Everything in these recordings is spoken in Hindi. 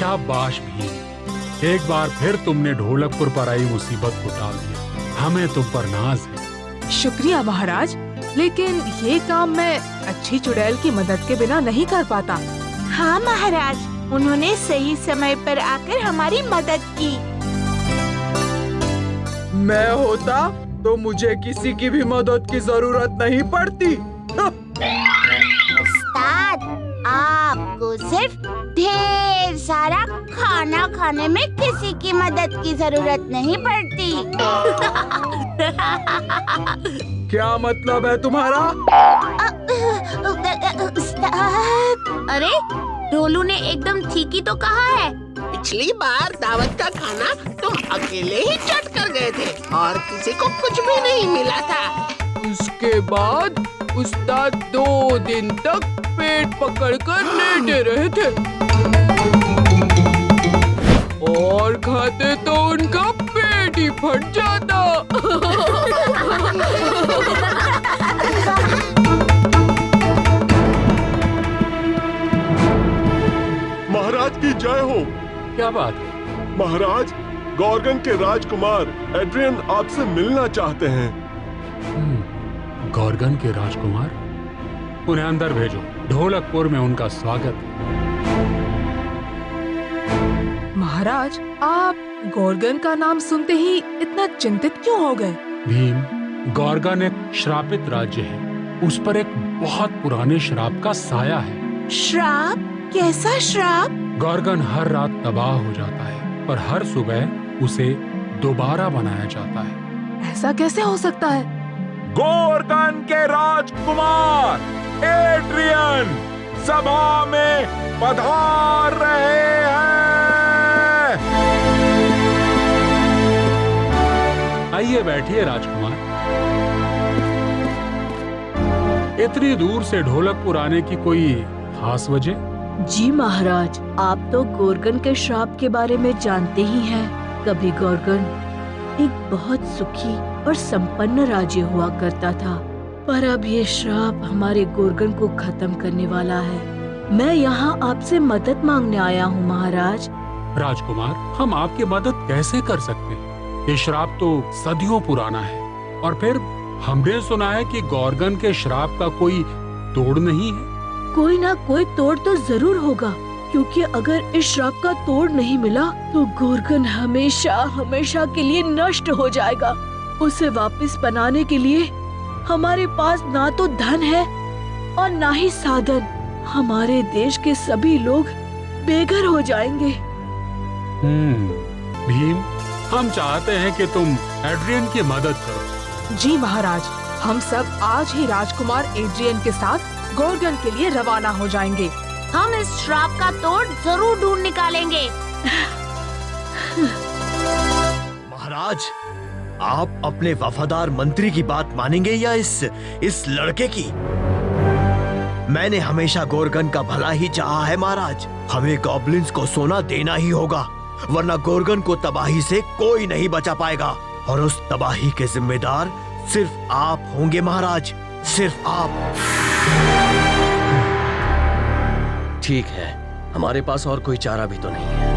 शाबाश भीम, एक बार फिर तुमने ढोलकपुर पर आई मुसीबत को टाल दिया। हमें तुम पर नाज है। शुक्रिया महाराज, लेकिन ये काम मैं अच्छी चुड़ैल की मदद के बिना नहीं कर पाता। हाँ महाराज, उन्होंने सही समय पर आकर हमारी मदद की। मैं होता तो मुझे किसी की भी मदद की जरूरत नहीं पड़ती। उस्ताद, आपको सिर्फ ढेर सारा खाना खाने में किसी की मदद की जरूरत नहीं पड़ती। क्या मतलब है तुम्हारा? उस्ताद, अरे ढोलू ने एकदम ठीक ही तो कहा है। पिछली बार दावत का खाना तुम अकेले ही चट कर गए थे और किसी को कुछ भी नहीं मिला था। उसके बाद उस्ताद 2 दिन तक पेट पकड़कर लेटे रहे थे और खाते तो उनका पेट ही फट जाता। महाराज की जय हो। क्या बात है? महाराज, गॉर्गन के राजकुमार एड्रियन आपसे मिलना चाहते हैं। गॉर्गन के राजकुमार, उन्हें अंदर भेजो। ढोलकपुर में उनका स्वागत है। महाराज, आप गॉर्गन का नाम सुनते ही इतना चिंतित क्यों हो गए? भीम, गॉर्गन एक श्रापित राज्य है। उस पर एक बहुत पुराने श्राप का साया है। श्राप? कैसा श्राप? गॉर्गन हर रात तबाह हो जाता है, पर हर सुबह उसे दोबारा बनाया जाता है। ऐसा कैसे हो सकता है? गॉर्गन के राजकुमार एड्रियन सभा में पधार रहे हैं। आइए बैठिए राजकुमार। इतनी दूर से ढोलकपुर आने की कोई खास वजह? जी महाराज, आप तो गॉर्गन के श्राप के बारे में जानते ही हैं। कभी गॉर्गन एक बहुत सुखी और संपन्न राज्य हुआ करता था, पर अब ये श्राप हमारे गॉर्गन को खत्म करने वाला है। मैं यहाँ आपसे मदद मांगने आया हूँ महाराज। राजकुमार, हम आपकी मदद कैसे कर सकते हैं? ये श्राप तो सदियों पुराना है, और फिर हमने सुना है कि गॉर्गन के श्राप का कोई तोड़ नहीं है। कोई ना कोई तोड़ तो जरूर होगा, क्योंकि अगर इस श्राप का तोड़ नहीं मिला तो गॉर्गन हमेशा हमेशा के लिए नष्ट हो जाएगा। उसे वापस बनाने के लिए हमारे पास ना तो धन है और ना ही साधन। हमारे देश के सभी लोग बेघर हो जाएंगे। भीम, हम चाहते हैं कि तुम एड्रियन की मदद करो। जी महाराज, हम सब आज ही राजकुमार एड्रियन के साथ गॉर्गन के लिए रवाना हो जाएंगे। हम इस श्राप का तोड़ जरूर ढूंढ निकालेंगे। महाराज, आप अपने वफादार मंत्री की बात मानेंगे या इस लड़के की? मैंने हमेशा गॉर्गन का भला ही चाहा है महाराज। हमें गॉब्लिन्स को सोना देना ही होगा, वरना गॉर्गन को तबाही से कोई नहीं बचा पाएगा। और उस तबाही के जिम्मेदार सिर्फ आप होंगे महाराज, सिर्फ आप। ठीक है, हमारे पास और कोई चारा भी तो नहीं है।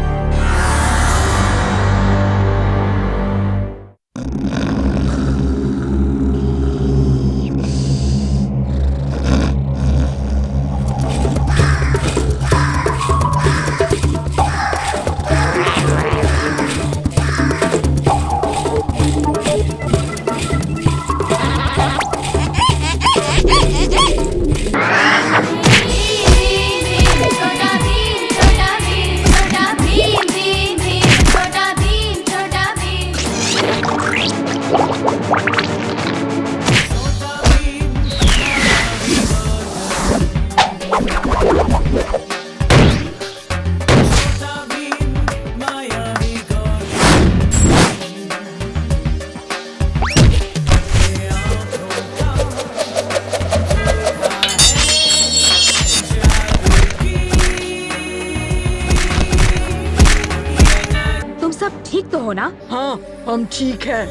ठीक तो हो ना? हाँ, हम ठीक है।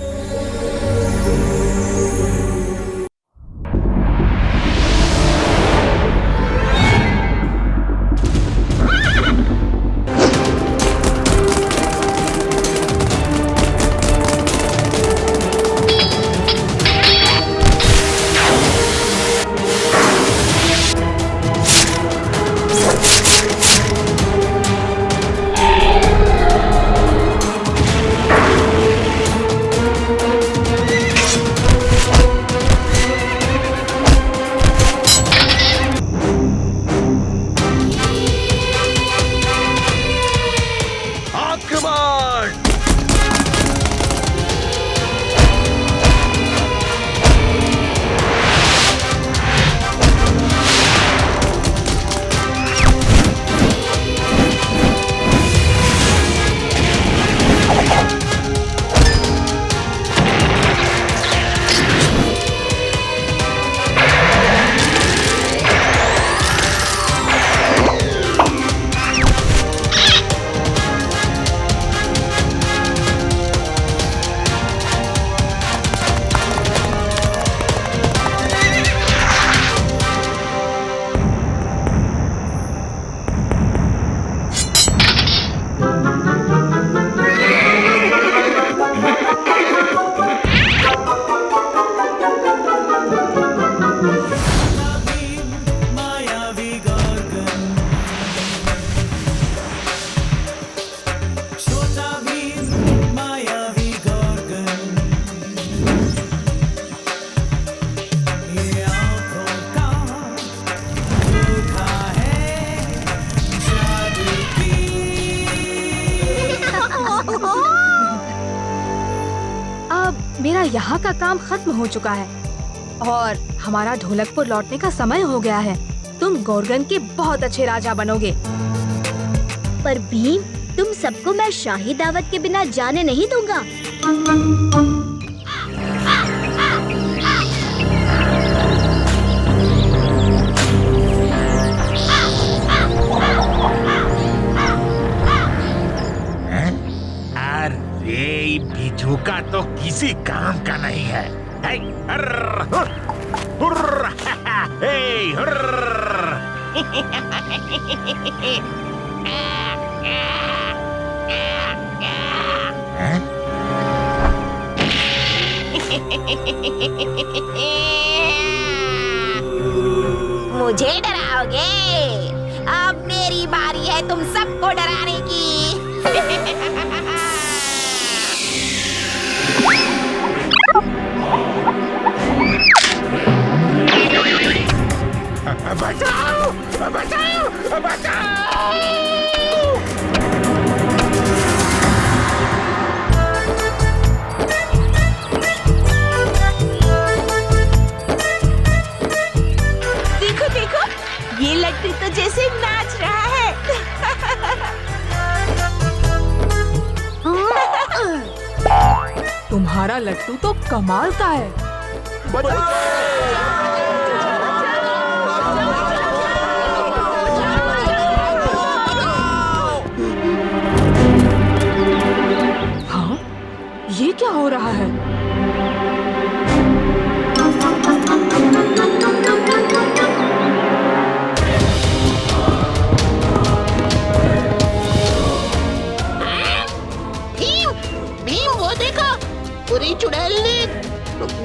अब मेरा यहाँ का काम खत्म हो चुका है और हमारा ढोलकपुर लौटने का समय हो गया है। तुम गोर्गन के बहुत अच्छे राजा बनोगे। पर भीम, तुम सबको मैं शाही दावत के बिना जाने नहीं दूंगा। अरे बिजू का तो किसी काम का नहीं है। हे, अर्र, हुर, हुर, हे, हुर। हैं? मुझे डराओगे? अब मेरी बारी है तुम सबको डराने की। बचाओ! बचाओ! बचाओ! देखो देखो, ये लट्टू तो जैसे नाच रहा है। तुम्हारा लट्टू तो कमाल का है। हाँ, ये क्या हो रहा है? भीम, भीम वो देखो, पूरी चुड़ैल ने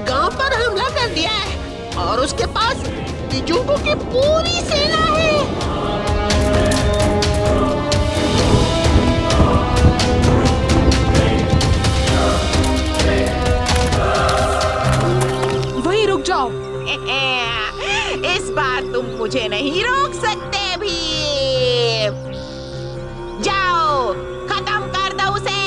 गांव पर हमला कर दिया है और उसके पास बिजुगो की पूरी सेना है। वहीं रुक जाओ। इस बार तुम मुझे नहीं रोक सकते भीम। जाओ, खत्म कर दो उसे।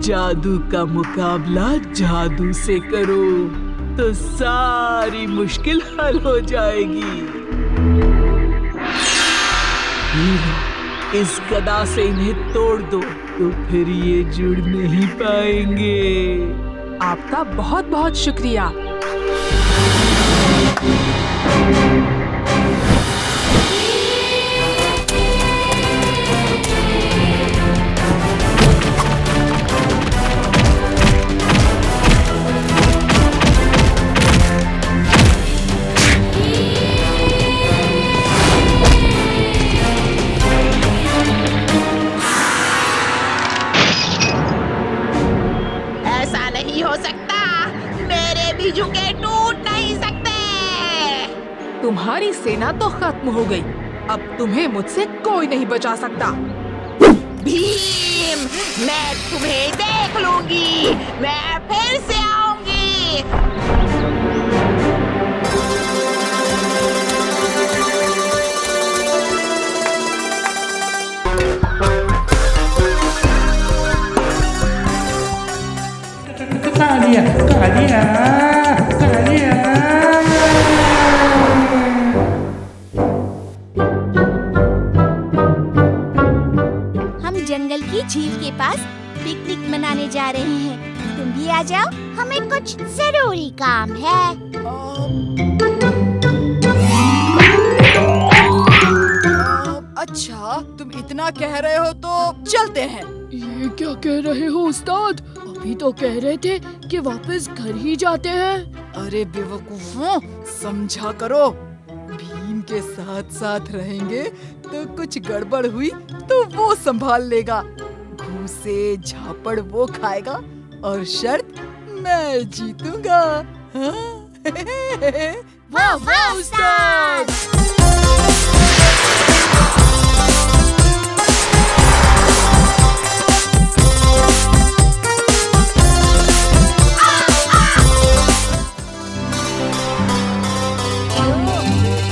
जादू का मुकाबला जादू से करो तो सारी मुश्किल हल हो जाएगी। इस गदा से इन्हें तोड़ दो तो फिर ये जुड़ नहीं पाएंगे। आपका बहुत बहुत शुक्रिया। ऐसा नहीं हो सकता, मेरे बिजुके टूट नहीं सकते। तुम्हारी सेना तो खत्म हो गई, अब तुम्हें मुझसे कोई नहीं बचा सकता। भीम, मैं तुम्हें देख लूंगी, मैं फिर से आऊंगी। हम जंगल की झील के पास पिकनिक मनाने जा रहे हैं। तुम भी आ जाओ, हमें कुछ जरूरी काम है। अच्छा, तुम इतना कह रहे हो तो चलते हैं। ये क्या कह रहे हो उस्ताद? अभी तो कह रहे थे कि वापस घर ही जाते हैं। अरे बेवकूफों, समझा करो। भीम के साथ साथ रहेंगे तो कुछ गड़बड़ हुई तो वो संभाल लेगा। घूसे झापड़ वो खाएगा और शर्त मैं जीतूंगा। हाँ? वाह वाह उस्ताद!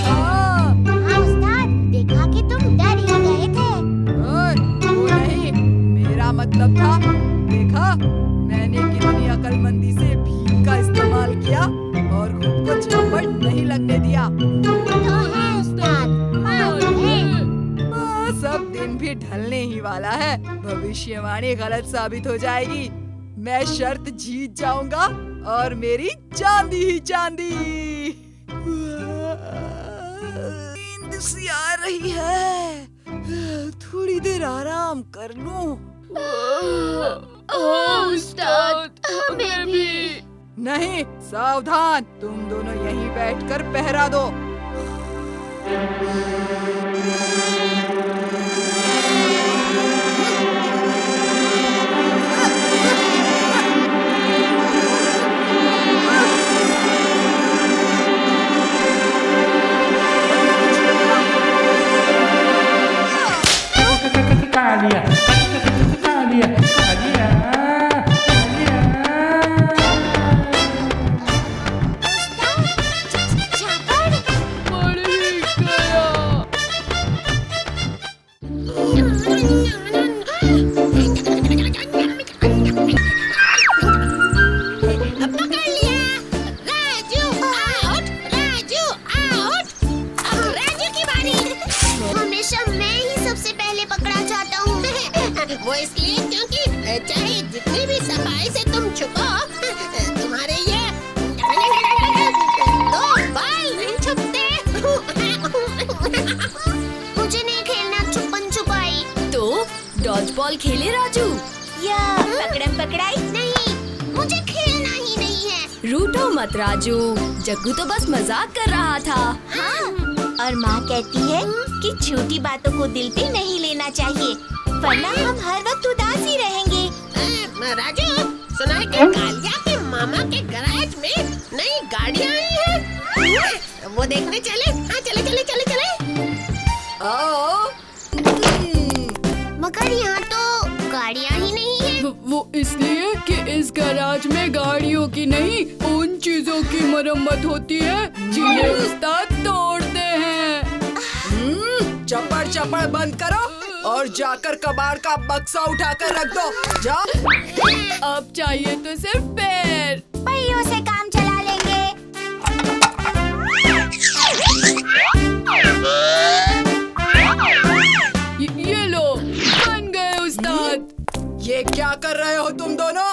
हाँ उस्ताद, देखा कि तुम डर ही गए थे। वो नहीं, मेरा मतलब था, देखा मैंने कितनी अकलमंदी से भीम का इस्तेमाल किया और खुद को झापड़ नहीं लगने दिया। तो है उस्ताद, मान है। बस अब दिन भी ढलने ही वाला है, भविष्यवाणी गलत साबित हो जाएगी। मैं शर्त जीत जाऊंगा और मेरी चांदी ही चांदी। नींद सी आ रही है, थोड़ी देर आराम कर लूं। उस्ताद, हमें भी। नहीं, सावधान, तुम दोनों यहीं बैठकर पहरा दो। मर ही गया। पकड़ लिया। Raju out, Raju out. अब राजू की बारी। हमेशा मैं ही सबसे पहले पकड़ा जाता हूँ। वो इसलिए क्योंकि चाहे जितनी भी सफाई से तुम छुपो, तुम्हारे ये दो बाल नहीं छुपते। मुझे नहीं खेलना छुपन छुपाई। तो डॉज बॉल खेले राजू? या पकड़म पकड़ाई? नहीं, मुझे खेलना ही नहीं है। रूठो मत राजू, जग्गू तो बस मजाक कर रहा था। हाँ, और माँ कहती है कि छोटी बातों को दिल पे नहीं लेना चाहिए, वरना हम हर वक्त उदास ही रहेंगे। राजू, सुना है कि कालिया के मामा के गैराज में नई गाड़ियाँ आई हैं। वो देखने चले? हाँ चले चले चले चले। आओ। मगर यहाँ तो गाड़ियाँ ही नहीं है। वो इसलिए कि इस गैराज में गाड़ियों की नहीं, उन चीजों की मरम्मत होती है जिन्हें उस्ताद तोड़ते हैं। चपड़ चपड़ बंद करो और जाकर कबाड़ का बक्सा उठाकर रख दो। जाओ। अब चाहिए तो सिर्फ पैर। पहियों से काम चला लेंगे। ये लो, बन गए उस्ताद। ये क्या कर रहे हो तुम दोनों?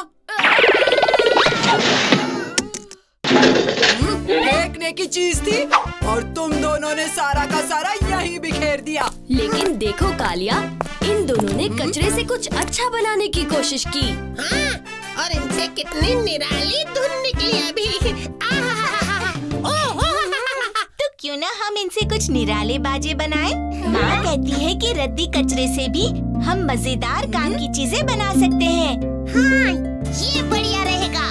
फेंकने की चीज थी और तुम दोनों ने सारा का सारा यहीं बिखेर दिया। लेकिन देखो कालिया, इन दोनों ने कचरे से कुछ अच्छा बनाने की कोशिश की। हाँ, और इनसे कितनी निराली धुन निकली अभी। तो क्यों ना हम इनसे कुछ निराले बाजे बनाएं? माँ कहती है कि रद्दी कचरे से भी हम मजेदार काम की चीजें बना सकते हैं। हाँ, ये बढ़िया रहेगा।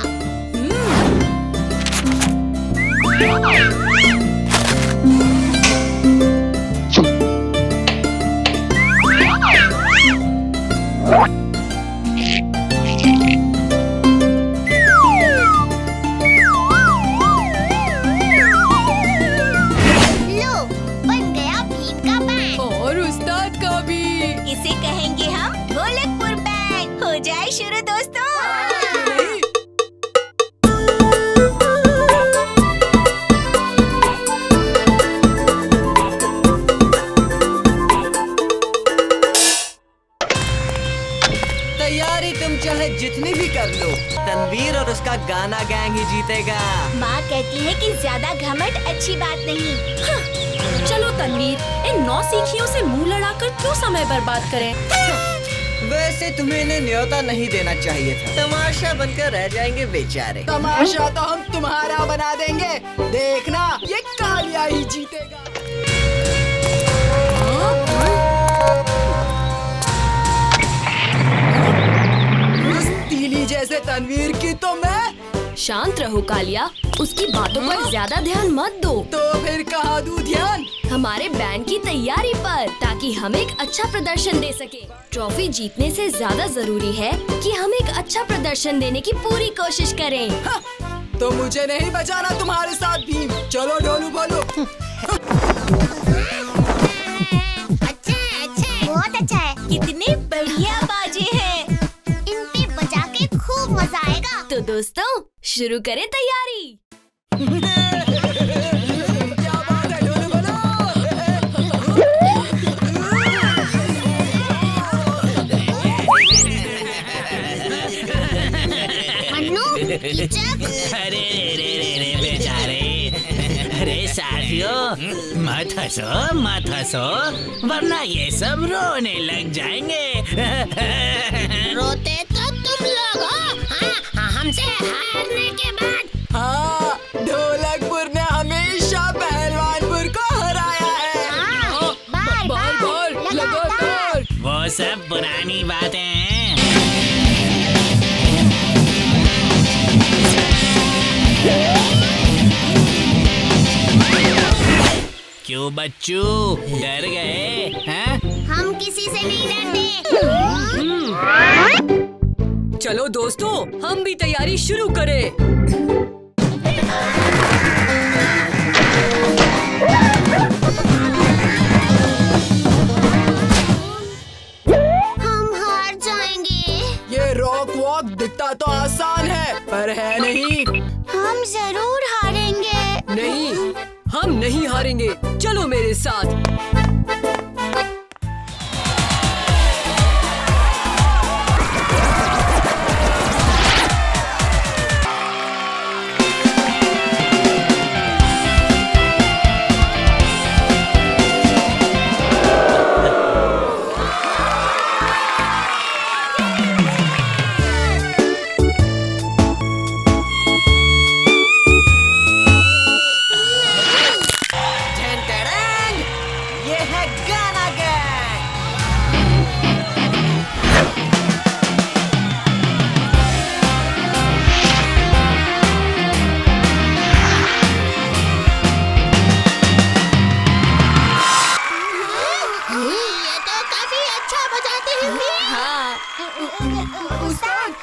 लो, बन गया भीम का बैंड। और उस्ताद का भी। इसे कहेंगे हम ढोलकपुर बैंड। हो जाए शुरू दोस्तों। तैयारी तुम चाहे जितनी भी कर लो, तनवीर और उसका गाना गैंग ही जीतेगा। माँ कहती है कि ज्यादा घमंड अच्छी बात नहीं। चलो तनवीर, इन नौसिखियों से मुंह लड़ाकर क्यों समय बर्बाद करें? वैसे तुम्हें इन्हें न्योता नहीं देना चाहिए था। तमाशा बनकर रह जाएंगे बेचारे। तमाशा तो हम तुम्हारा बना देंगे। देखना, ये कालिया ही जीतेगा। उस तीली जैसे तनवीर की तो मैं। शांत रहो कालिया, उसकी बातों पर ज्यादा ध्यान मत दो। तो फिर कहाँ दूं ध्यान? हमारे बैंड की तैयारी पर, ताकि हम एक अच्छा प्रदर्शन दे सके। ट्रॉफी जीतने से ज्यादा जरूरी है कि हम एक अच्छा प्रदर्शन देने की पूरी कोशिश करें। तो मुझे नहीं बचाना तुम्हारे साथ भीम। चलो ढोलू बोलो। अच्छा, बहुत अच्छा है। कितने बढ़िया बाजे हैं। इन पे बजा के खूब मजा आएगा। तो दोस्तों, शुरू करें तैयारी। अरे रे बेचारे। अरे साथियों, मत हंसो, वरना ये सब रोने लग जाएंगे। रोते तो तुम लोग हो। हाँ, हमसे हारने के बाद। हाँ, ढोलकपुर ने हमेशा पहलवानपुर को हराया है। हाँ, बार लगातार। वो सब पुरानी बातें हैं। क्यों बच्चू, डर गए हैं? हम किसी से नहीं डरते। चलो दोस्तों, हम भी तैयारी शुरू करें। हम हार जाएंगे। ये रॉक वॉक दिखता तो आसान है, पर है नहीं। हम जरूर हारेंगे। नहीं, हम नहीं हारेंगे। चलो मेरे साथ।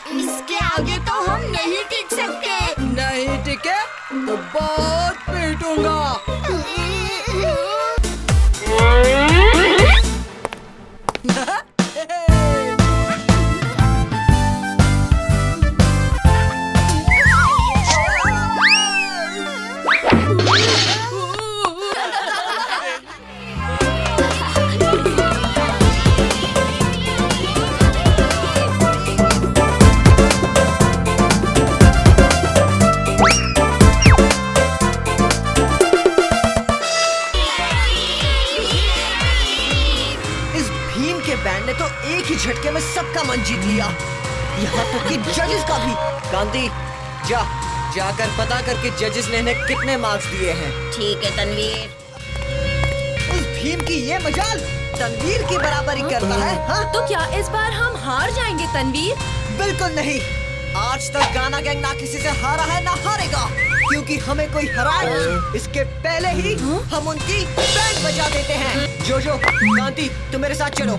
इसके आगे तो हम नहीं टिक सकते। नहीं टिके तो बहुत पीटूंगा। बैंड ने तो एक ही झटके में सबका मन जीत लिया, यहाँ तक कि जजेस का भी। गांधी, जाकर पता करके जजेस ने इन्हें कितने मार्क्स दिए हैं। ठीक है तनवीर। उस भीम की ये मजाल तनवीर की बराबरी करता है। हाँ? तो क्या इस बार हम हार जाएंगे तनवीर? बिल्कुल नहीं। आज तक गाना गैंग ना किसी से हारा है ना हारेगा, क्योंकि हमें कोई हराए इसके पहले ही हम उनकी बैंड बजा देते हैं। जोजो, गांधी, तुम मेरे साथ चलो।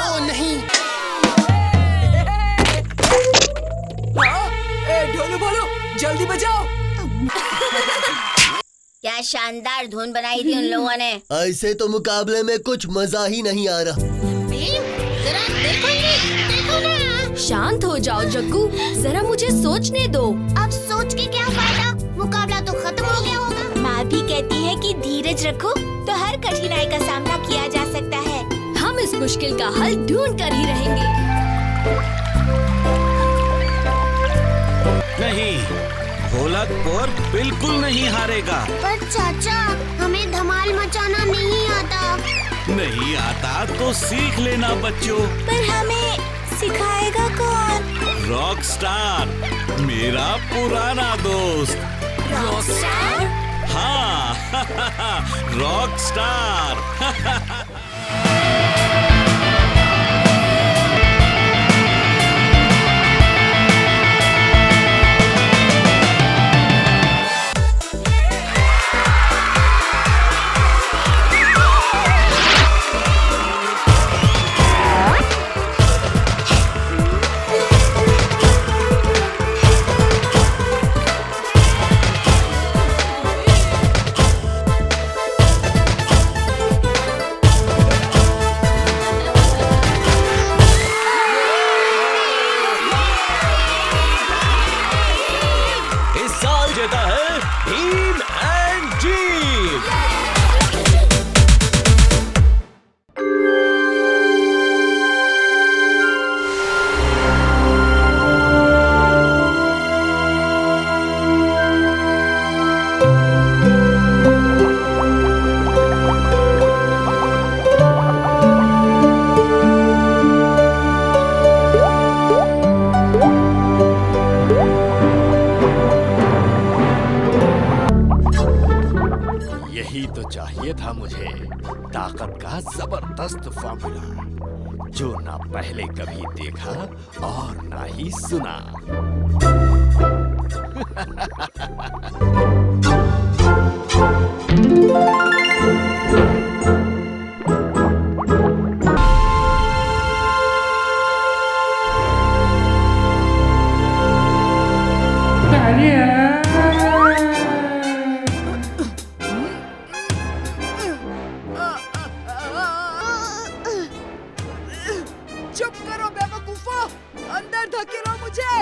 ओ नहीं। ढोलू बोलो, जल्दी बजाओ। क्या शानदार धुन बनाई थी उन लोगों ने। ऐसे तो मुकाबले में कुछ मजा ही नहीं आ रहा। जरा देखो ना। शांत हो जाओ जग्गू, जरा मुझे सोचने दो। अब सोच के क्या फायदा, मुकाबला तो खत्म हो गया होगा। माँ भी कहती है कि धीरज रखो तो हर कठिनाई का सामना किया जा सकता है। हम इस मुश्किल का हल ढूंढ कर ही रहेंगे। नहीं, ढोलकपुर बिल्कुल नहीं हारेगा। पर चाचा, हमें धमाल मचाना नहीं आता। नहीं आता तो सीख लेना बच्चों। पर हमें सिखाएगा कौन? रॉकस्टार, मेरा पुराना दोस्त। रॉकस्टार? हाँ रॉकस्टार। चाहिए था मुझे ताकत का जबरदस्त फॉर्मूला, जो ना पहले कभी देखा और ना ही सुना। चुप करो बेवकूफो, अंदर धकेलो मुझे।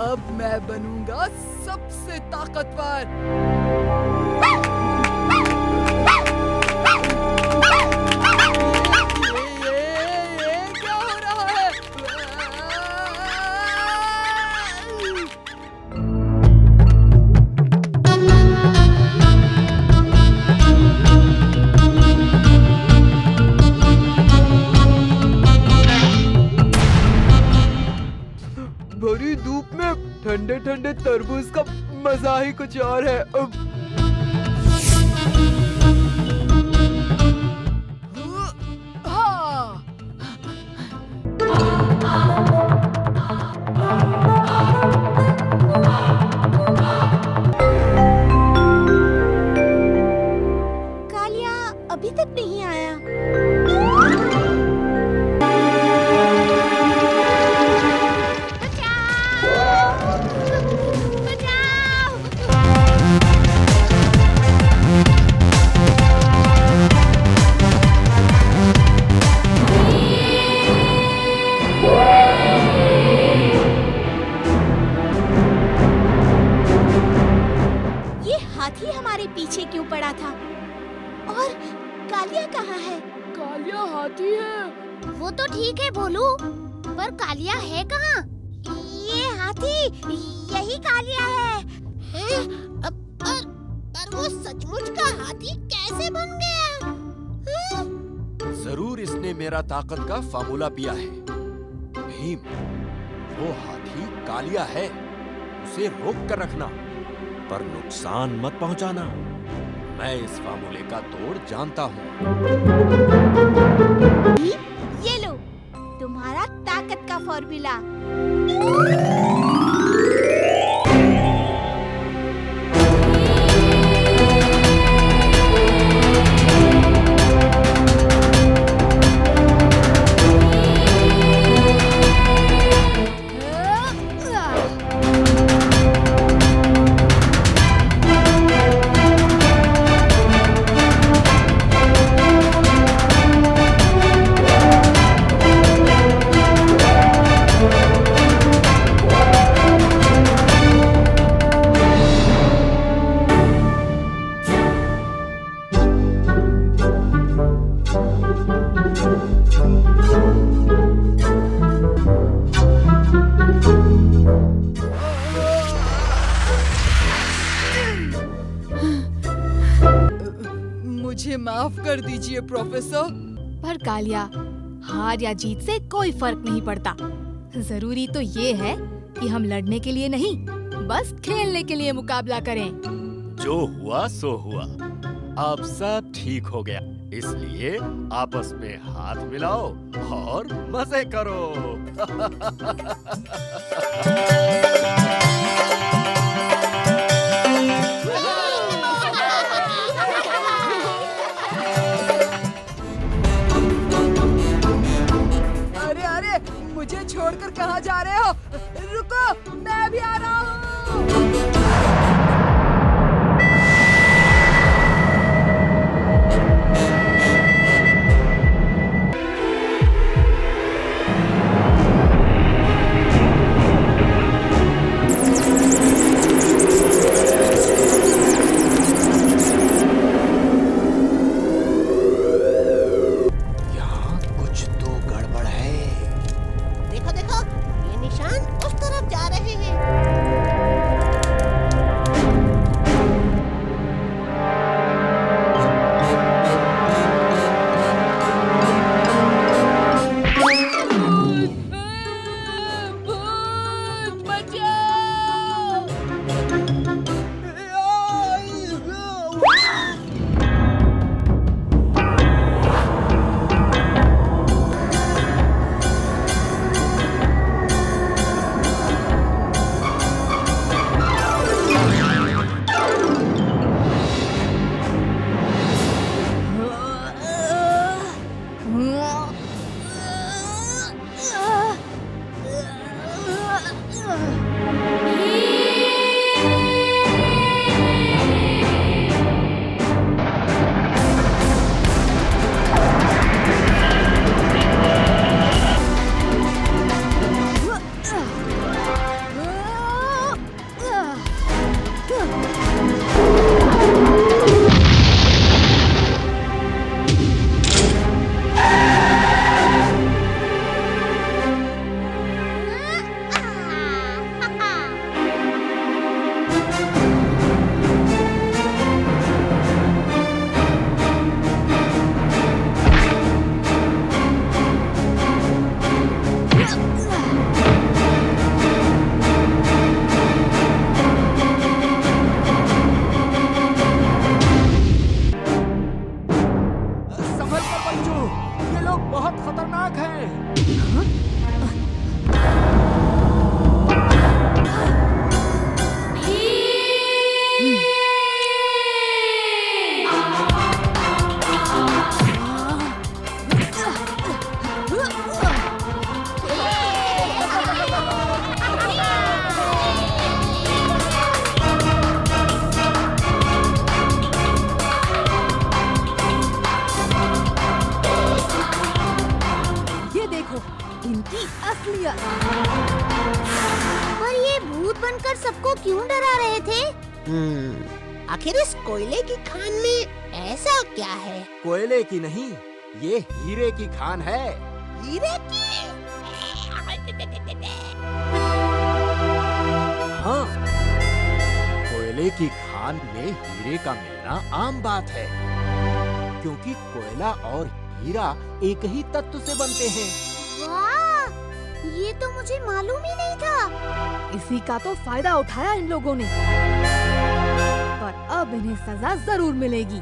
अब मैं बनूंगा सबसे ताकतवर। क्या हो रहा है? भरी धूप में ठंडे ठंडे तरबूज का मजा ही कुछ और है। कालिया अभी तक नहीं आया। ये हाथी हमारे पीछे क्यों पड़ा था? और कालिया कहाँ है? कालिया हाथी है। वो तो ठीक है भोलू, पर कालिया है कहाँ? ये हाथी यही कालिया है। पर वो सचमुच का हाथी कैसे बन गया? जरूर इसने मेरा ताकत का फार्मूला पिया है। भीम, वो हाथी कालिया है, उसे रोक कर रखना, पर नुकसान मत पहुंचाना। मैं इस फार्मूले का तोड़ जानता हूँ। ये लो तुम्हारा ताकत का फॉर्मूला। माफ कर दीजिए प्रोफेसर। पर कालिया, हार या जीत से कोई फर्क नहीं पड़ता। जरूरी तो ये है कि हम लड़ने के लिए नहीं, बस खेलने के लिए मुकाबला करें। जो हुआ सो हुआ, अब सब ठीक हो गया, इसलिए आपस में हाथ मिलाओ और मजे करो। अरे अरे, मुझे छोड़कर कहाँ जा रहे हो? रुको, मैं भी आ रहा हूँ। देखो देखो, ये निशान उस तरफ जा रहे हैं। पर ये भूत बनकर सबको क्यों डरा रहे थे? आखिर इस कोयले की खान में ऐसा क्या है? कोयले की नहीं, ये हीरे की खान है। हीरे की? हाँ, कोयले की खान में हीरे का मिलना आम बात है, क्योंकि कोयला और हीरा एक ही तत्व से बनते हैं। वाह, ये तो मुझे मालूम ही नहीं था। इसी का तो फायदा उठाया इन लोगों ने, पर अब इन्हें सजा जरूर मिलेगी।